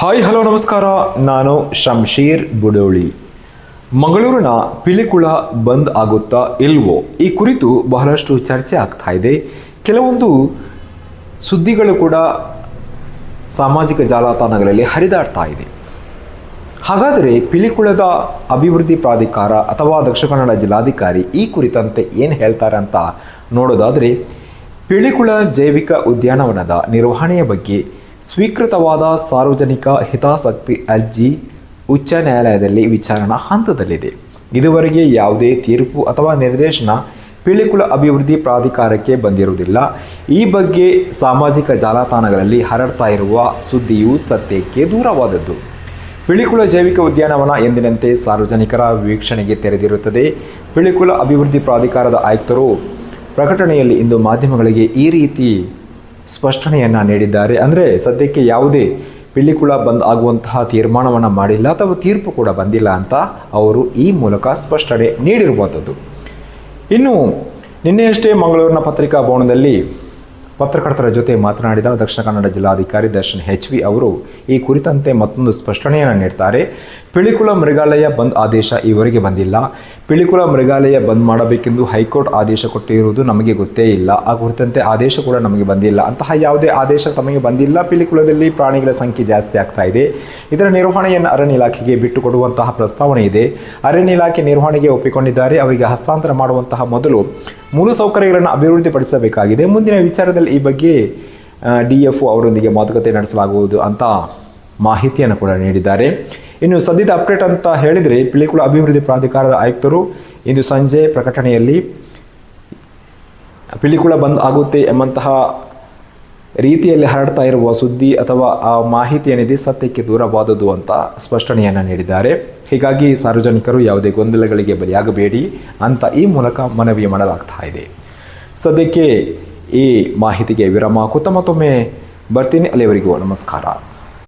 Hi hello ನಮಸ್ಕಾರ. ನಾನು ಶಂಶೀರ್ ಬುಡೋಳಿ. ಮಂಗಳೂರಿನ ಪಿಲಿಕುಳ ಬಂದ್ ಆಗುತ್ತಾ ಇಲ್ವೋ ಈ ಕುರಿತು ಬಹಳಷ್ಟು ಚರ್ಚೆ ಆಗ್ತಾ ಇದೆ. ಕೆಲವೊಂದು ಸುದ್ದಿಗಳು ಕೂಡ ಸಾಮಾಜಿಕ ಜಾಲತಾಣಗಳಲ್ಲಿ ಹರಿದಾಡ್ತಾ ಇದೆ. ಹಾಗಾದರೆ ಪಿಲಿಕುಳದ ಅಭಿವೃದ್ಧಿ ಪ್ರಾಧಿಕಾರ ಅಥವಾ ದಕ್ಷಿಣ ಕನ್ನಡ ಜಿಲ್ಲಾಧಿಕಾರಿ ಈ ಕುರಿತಂತೆ ಏನು ಹೇಳ್ತಾರೆ ಅಂತ ನೋಡೋದಾದರೆ, ಪಿಲಿಕುಳ ಜೈವಿಕ ಉದ್ಯಾನವನದ ನಿರ್ವಹಣೆಯ ಬಗ್ಗೆ ಸ್ವೀಕೃತವಾದ ಸಾರ್ವಜನಿಕ ಹಿತಾಸಕ್ತಿ ಅರ್ಜಿ ಉಚ್ಚ ನ್ಯಾಯಾಲಯದಲ್ಲಿ ವಿಚಾರಣಾ ಹಂತದಲ್ಲಿದೆ. ಇದುವರೆಗೆ ಯಾವುದೇ ತೀರ್ಪು ಅಥವಾ ನಿರ್ದೇಶನ ಪಿಲಿಕುಳ ಅಭಿವೃದ್ಧಿ ಪ್ರಾಧಿಕಾರಕ್ಕೆ ಬಂದಿರುವುದಿಲ್ಲ. ಈ ಬಗ್ಗೆ ಸಾಮಾಜಿಕ ಜಾಲತಾಣಗಳಲ್ಲಿ ಹರಡ್ತಾ ಇರುವ ಸುದ್ದಿಯು ಸತ್ಯಕ್ಕೆ ದೂರವಾದದ್ದು. ಪಿಲಿಕುಳ ಜೈವಿಕ ಉದ್ಯಾನವನ ಎಂದಿನಂತೆ ಸಾರ್ವಜನಿಕರ ವೀಕ್ಷಣೆಗೆ ತೆರೆದಿರುತ್ತದೆ. ಪಿಲಿಕುಳ ಅಭಿವೃದ್ಧಿ ಪ್ರಾಧಿಕಾರದ ಆಯುಕ್ತರು ಪ್ರಕಟಣೆಯಲ್ಲಿ ಇಂದು ಮಾಧ್ಯಮಗಳಿಗೆ ಈ ರೀತಿ ಸ್ಪಷ್ಟನೆಯನ್ನು ನೀಡಿದ್ದಾರೆ. ಅಂದರೆ ಸದ್ಯಕ್ಕೆ ಯಾವುದೇ ಪಿಲಿಕುಳ ಬಂದ್ ಆಗುವಂತಹ ತೀರ್ಮಾನವನ್ನು ಮಾಡಿಲ್ಲ ಅಥವಾ ತೀರ್ಪು ಕೂಡ ಬಂದಿಲ್ಲ ಅಂತ ಅವರು ಈ ಮೂಲಕ ಸ್ಪಷ್ಟನೆ ನೀಡಿರುವಂಥದ್ದು. ಇನ್ನು ನಿನ್ನೆಯಷ್ಟೇ ಮಂಗಳೂರಿನ ಪತ್ರಿಕಾ ಭವನದಲ್ಲಿ ಪತ್ರಕರ್ತರ ಜೊತೆ ಮಾತನಾಡಿದ ದಕ್ಷಿಣ ಕನ್ನಡ ಜಿಲ್ಲಾಧಿಕಾರಿ ದರ್ಶನ್ HV ಅವರು ಈ ಕುರಿತಂತೆ ಮತ್ತೊಂದು ಸ್ಪಷ್ಟನೆಯನ್ನು ನೀಡ್ತಾರೆ. ಪಿಲಿಕುಳ ಮೃಗಾಲಯ ಬಂದ್ ಆದೇಶ ಈವರೆಗೆ ಬಂದಿಲ್ಲ. ಪಿಲಿಕುಳ ಮೃಗಾಲಯ ಬಂದ್ ಮಾಡಬೇಕೆಂದು ಹೈಕೋರ್ಟ್ ಆದೇಶ ಕೊಟ್ಟಿರುವುದು ನಮಗೆ ಗೊತ್ತೇ ಇಲ್ಲ. ಆ ಕುರಿತಂತೆ ಆದೇಶ ಕೂಡ ನಮಗೆ ಬಂದಿಲ್ಲ. ಅಂತಹ ಯಾವುದೇ ಆದೇಶ ತಮಗೆ ಬಂದಿಲ್ಲ. ಪಿಲಿಕುಳದಲ್ಲಿ ಪ್ರಾಣಿಗಳ ಸಂಖ್ಯೆ ಜಾಸ್ತಿ ಆಗ್ತಾ ಇದೆ. ಇದರ ನಿರ್ವಹಣೆಯನ್ನು ಅರಣ್ಯ ಇಲಾಖೆಗೆ ಬಿಟ್ಟುಕೊಡುವಂತಹ ಪ್ರಸ್ತಾವನೆ ಇದೆ. ಅರಣ್ಯ ಇಲಾಖೆ ನಿರ್ವಹಣೆಗೆ ಒಪ್ಪಿಕೊಂಡಿದ್ದಾರೆ. ಅವರಿಗೆ ಹಸ್ತಾಂತರ ಮಾಡುವಂತಹ ಮೊದಲು ಮೂಲಸೌಕರ್ಯಗಳನ್ನು ಅಭಿವೃದ್ಧಿಪಡಿಸಬೇಕಾಗಿದೆ. ಮುಂದಿನ ವಿಚಾರದಲ್ಲಿ ಈ ಬಗ್ಗೆ DFO ಅವರೊಂದಿಗೆ ಮಾತುಕತೆ ನಡೆಸಲಾಗುವುದು ಅಂತ ಮಾಹಿತಿಯನ್ನು ಕೂಡ ನೀಡಿದ್ದಾರೆ. ಇನ್ನು ಸದ್ಯದ ಅಪ್ಡೇಟ್ ಅಂತ ಹೇಳಿದರೆ, ಪಿಲಿಕುಳ ಅಭಿವೃದ್ಧಿ ಪ್ರಾಧಿಕಾರದ ಆಯುಕ್ತರು ಇಂದು ಸಂಜೆ ಪ್ರಕಟಣೆಯಲ್ಲಿ ಪಿಲಿಕುಳ ಬಂದ್ ಆಗುತ್ತೆ ಎಂಬಂತಹ ರೀತಿಯಲ್ಲಿ ಹರಡ್ತಾ ಇರುವ ಸುದ್ದಿ ಅಥವಾ ಆ ಮಾಹಿತಿ ಏನಿದೆ ಸತ್ಯಕ್ಕೆ ದೂರವಾದದ್ದು ಅಂತ ಸ್ಪಷ್ಟನೆಯನ್ನು ನೀಡಿದ್ದಾರೆ. ಹೀಗಾಗಿ ಸಾರ್ವಜನಿಕರು ಯಾವುದೇ ಗೊಂದಲಗಳಿಗೆ ಬಲಿಯಾಗಬೇಡಿ ಅಂತ ಈ ಮೂಲಕ ಮನವಿ ಮಾಡಲಾಗ್ತಾ ಇದೆ. ಸದ್ಯಕ್ಕೆ ಈ ಮಾಹಿತಿಗೆ ವಿರಾಮ. ಮತ್ತೊಮ್ಮೆ ಬರ್ತೀನಿ. ಅಲ್ಲಿವರೆಗೂ ನಮಸ್ಕಾರ.